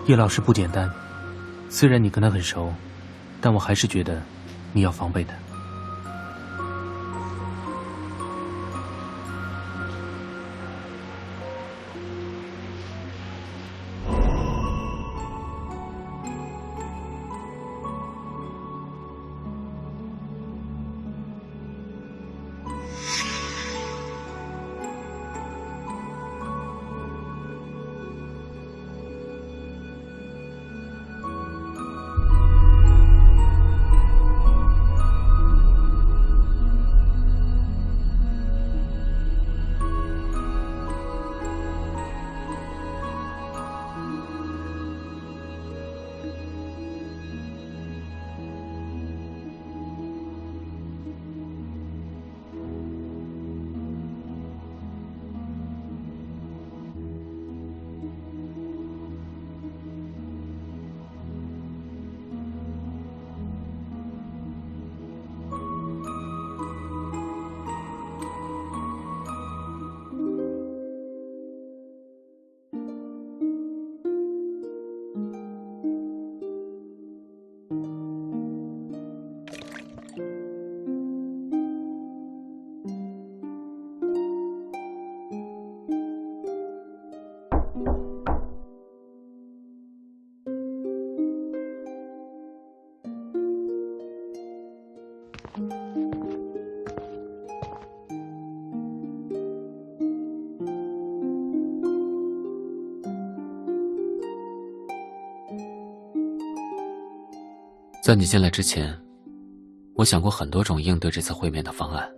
叶老师不简单，虽然你跟他很熟，但我还是觉得你要防备他。在你进来之前，我想过很多种应对这次会面的方案，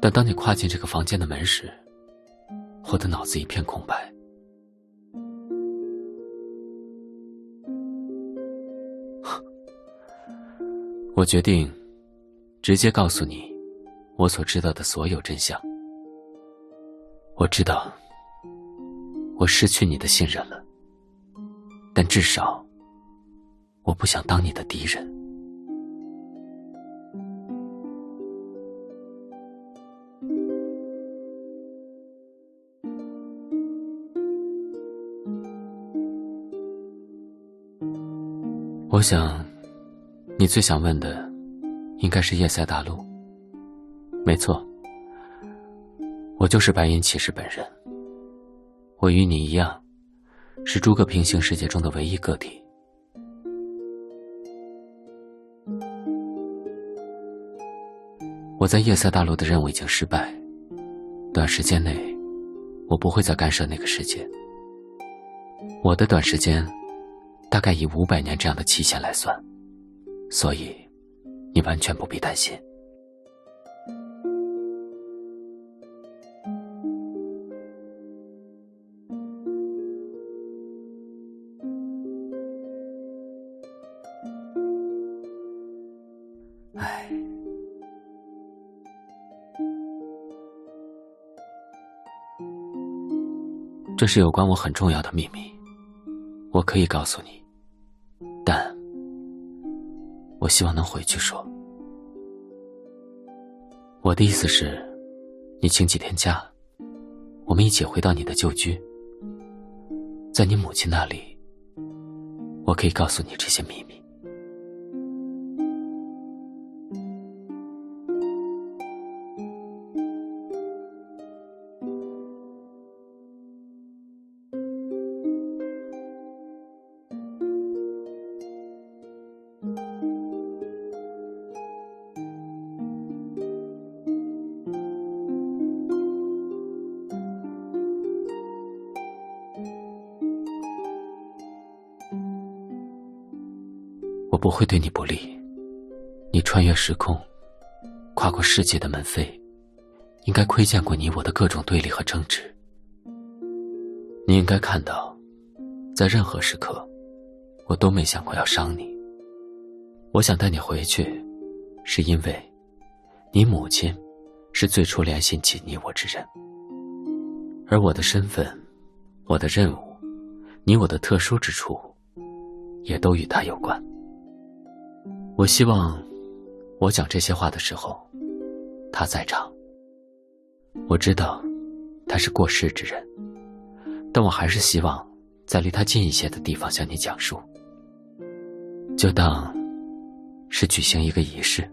但当你跨进这个房间的门时，我的脑子一片空白。我决定直接告诉你我所知道的所有真相。我知道我失去你的信任了，但至少我不想当你的敌人。我想你最想问的应该是叶塞大陆。没错，我就是白银骑士本人。我与你一样，是诸个平行世界中的唯一个体。我在叶塞大陆的任务已经失败，短时间内我不会再干涉那个世界。我的短时间大概以500年这样的期限来算，所以你完全不必担心。唉，这是有关我很重要的秘密，我可以告诉你，但我希望能回去说。我的意思是，你请几天假，我们一起回到你的旧居，在你母亲那里，我可以告诉你这些秘密。我不会对你不利，你穿越时空，跨过世界的门扉，应该窥见过你我的各种对立和争执。你应该看到，在任何时刻，我都没想过要伤你。我想带你回去，是因为你母亲是最初联系起你我之人，而我的身份，我的任务，你我的特殊之处，也都与她有关。我希望我讲这些话的时候，他在场。我知道他是过世之人，但我还是希望在离他近一些的地方向你讲述，就当是举行一个仪式。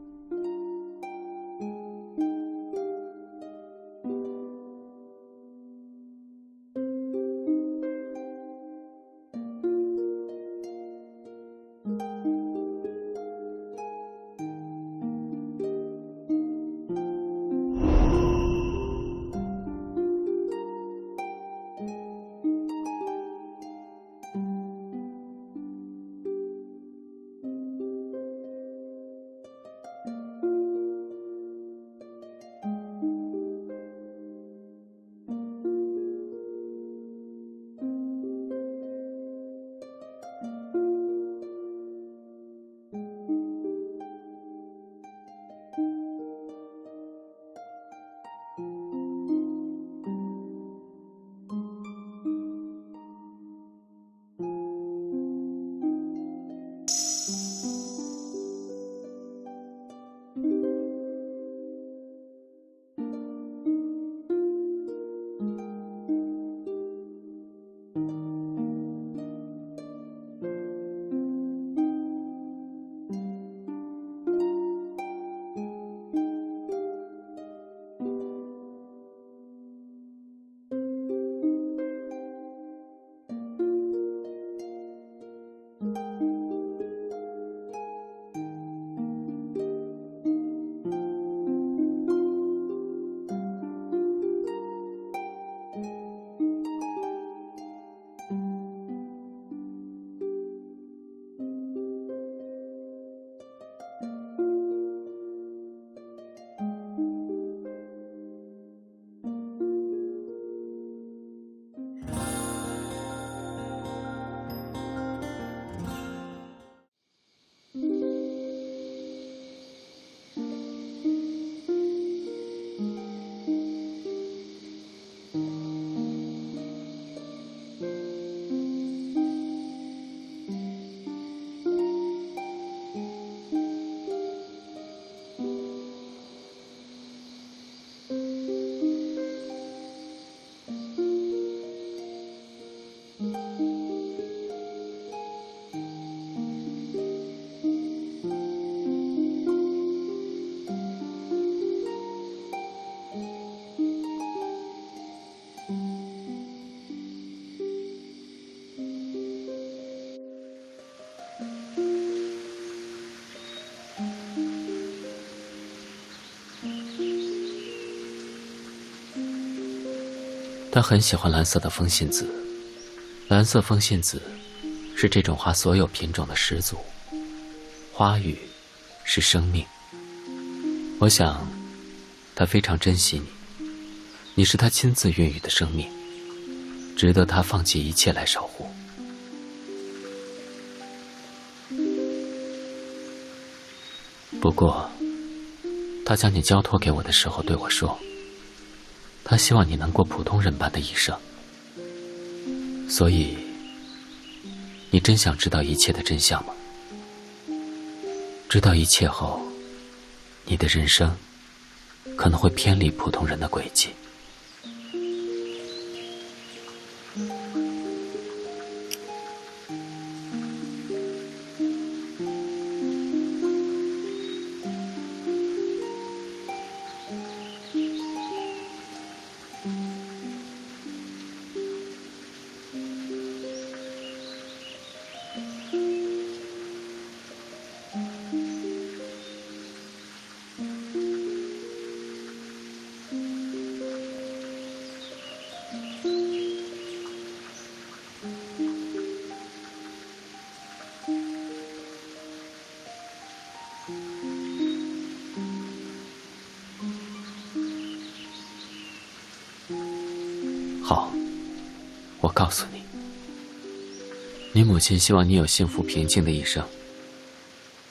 他很喜欢蓝色的风信子，蓝色风信子是这种花所有品种的始祖，花语是生命。我想他非常珍惜你，你是他亲自孕育的生命，值得他放弃一切来守护。不过他将你交托给我的时候对我说，他希望你能过普通人般的一生。所以你真想知道一切的真相吗？知道一切后，你的人生可能会偏离普通人的轨迹。好，我告诉你，你母亲希望你有幸福平静的一生。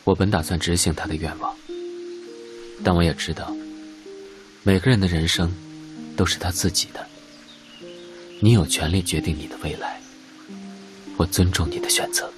我本打算执行她的愿望，但我也知道，每个人的人生都是他自己的。你有权利决定你的未来，我尊重你的选择。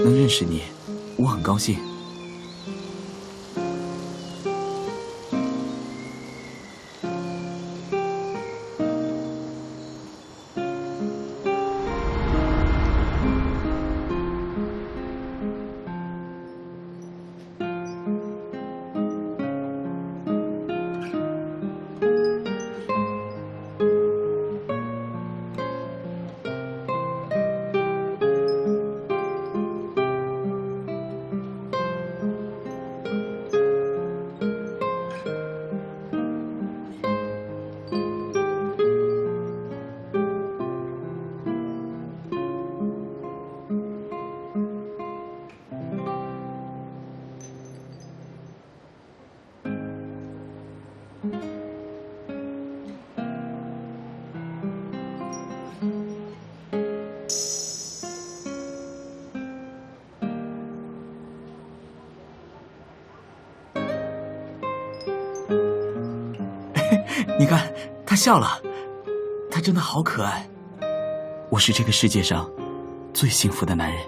能认识你，我很高兴。你看，他笑了，他真的好可爱。我是这个世界上最幸福的男人。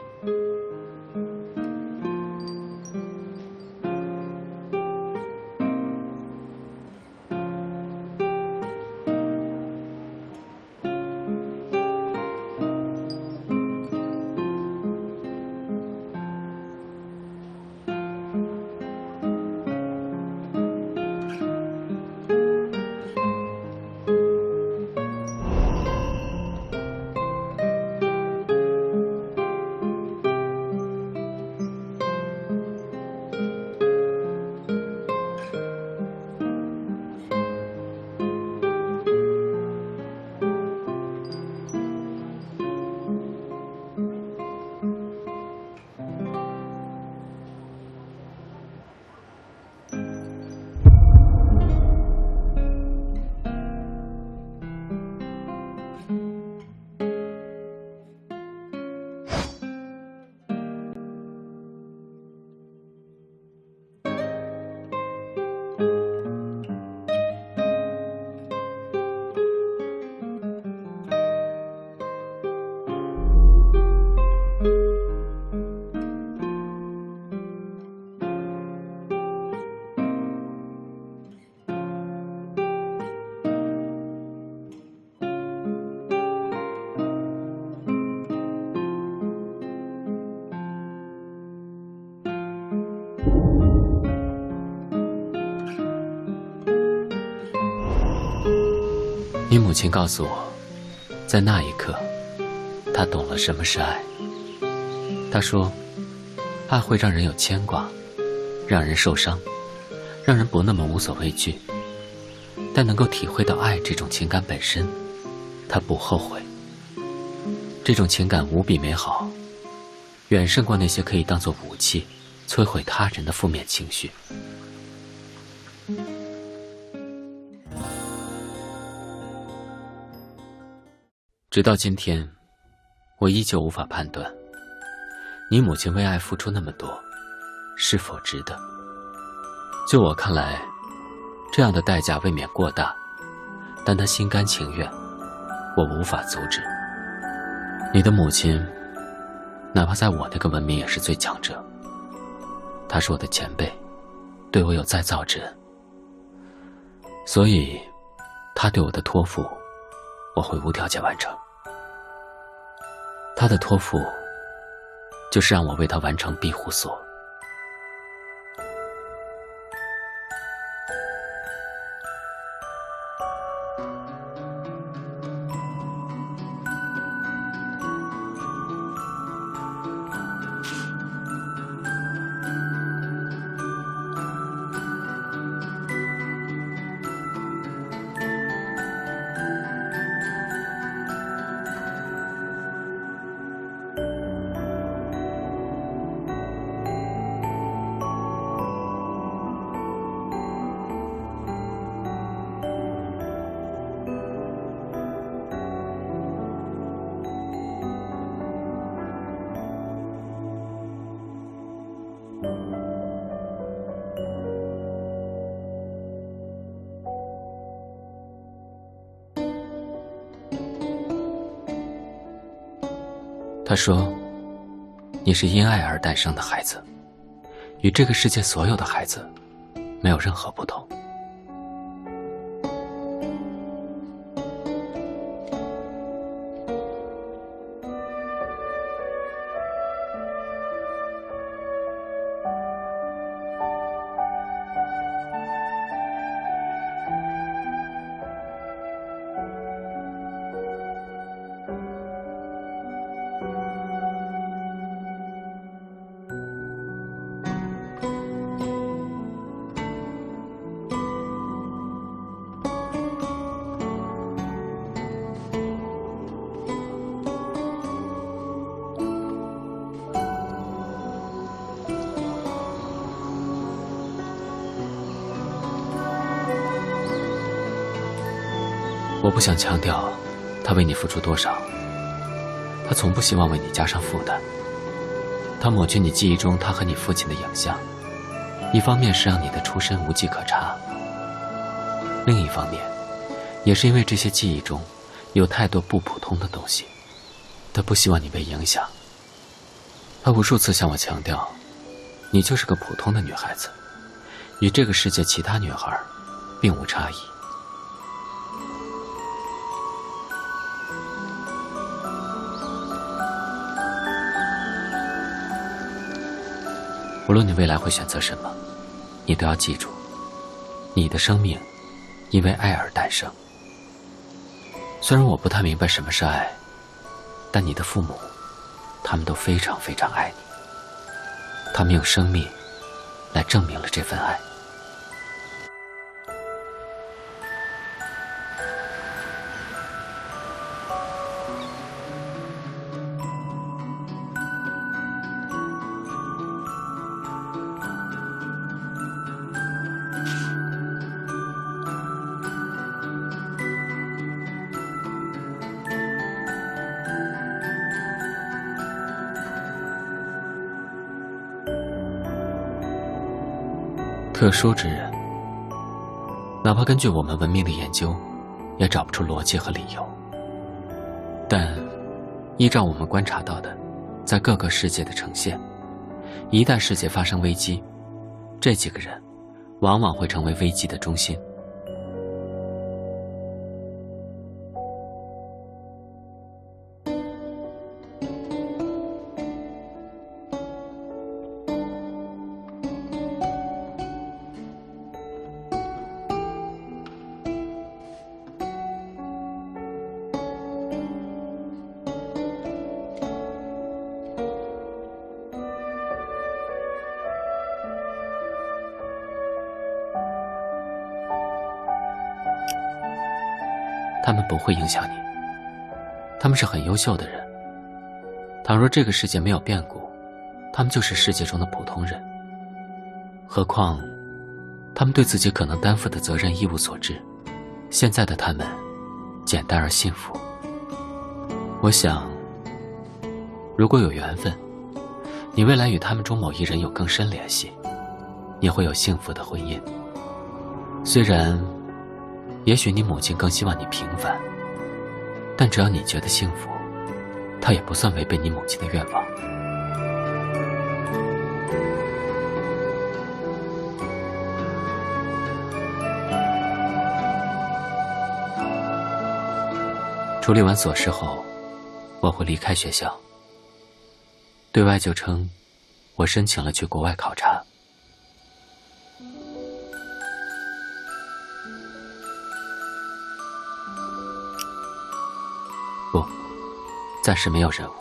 你母亲告诉我，在那一刻，她懂了什么是爱。她说，爱会让人有牵挂，让人受伤，让人不那么无所畏惧。但能够体会到爱这种情感本身，她不后悔。这种情感无比美好，远胜过那些可以当作武器摧毁他人的负面情绪。直到今天，我依旧无法判断，你母亲为爱付出那么多，是否值得？就我看来，这样的代价未免过大，但她心甘情愿，我无法阻止。你的母亲，哪怕在我那个文明也是最强者。她是我的前辈，对我有再造之恩，所以她对我的托付，我会无条件完成。他的托付，就是让我为他完成庇护所。他说，你是因爱而诞生的孩子，与这个世界所有的孩子没有任何不同。我不想强调他为你付出多少，他从不希望为你加上负担。他抹去你记忆中他和你父亲的影像，一方面是让你的出身无迹可查，另一方面也是因为这些记忆中有太多不普通的东西，他不希望你被影响。他无数次向我强调，你就是个普通的女孩子，与这个世界其他女孩并无差异。无论你未来会选择什么，你都要记住，你的生命因为爱而诞生。虽然我不太明白什么是爱，但你的父母，他们都非常非常爱你，他们用生命来证明了这份爱。特殊之人，哪怕根据我们文明的研究，也找不出逻辑和理由。但依照我们观察到的，在各个世界的呈现，一旦世界发生危机，这几个人往往会成为危机的中心。他们不会影响你，他们是很优秀的人。倘若这个世界没有变故，他们就是世界中的普通人。何况他们对自己可能担负的责任一无所知，现在的他们简单而幸福。我想，如果有缘分，你未来与他们中某一人有更深联系，你会有幸福的婚姻。虽然也许你母亲更希望你平凡，但只要你觉得幸福，她也不算违背你母亲的愿望。处理完琐事后，我会离开学校。对外就称我申请了去国外考察。不，暂时没有任务。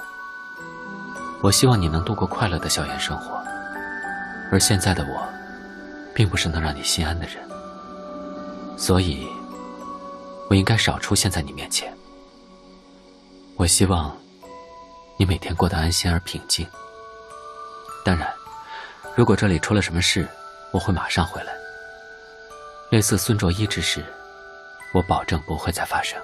我希望你能度过快乐的校园生活，而现在的我并不是能让你心安的人，所以我应该少出现在你面前。我希望你每天过得安心而平静。当然，如果这里出了什么事，我会马上回来。类似孙卓一之事，我保证不会再发生。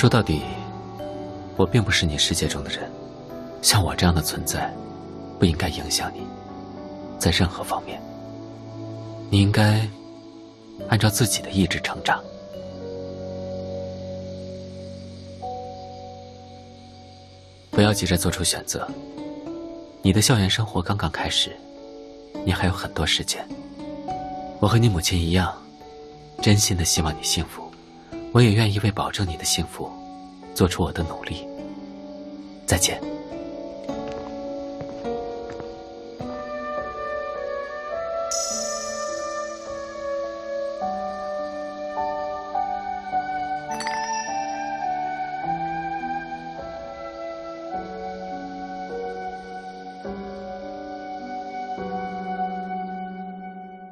说到底，我并不是你世界中的人，像我这样的存在，不应该影响你，在任何方面。你应该按照自己的意志成长。不要急着做出选择，你的校园生活刚刚开始，你还有很多时间。我和你母亲一样，真心的希望你幸福，我也愿意为保证你的幸福做出我的努力。再见。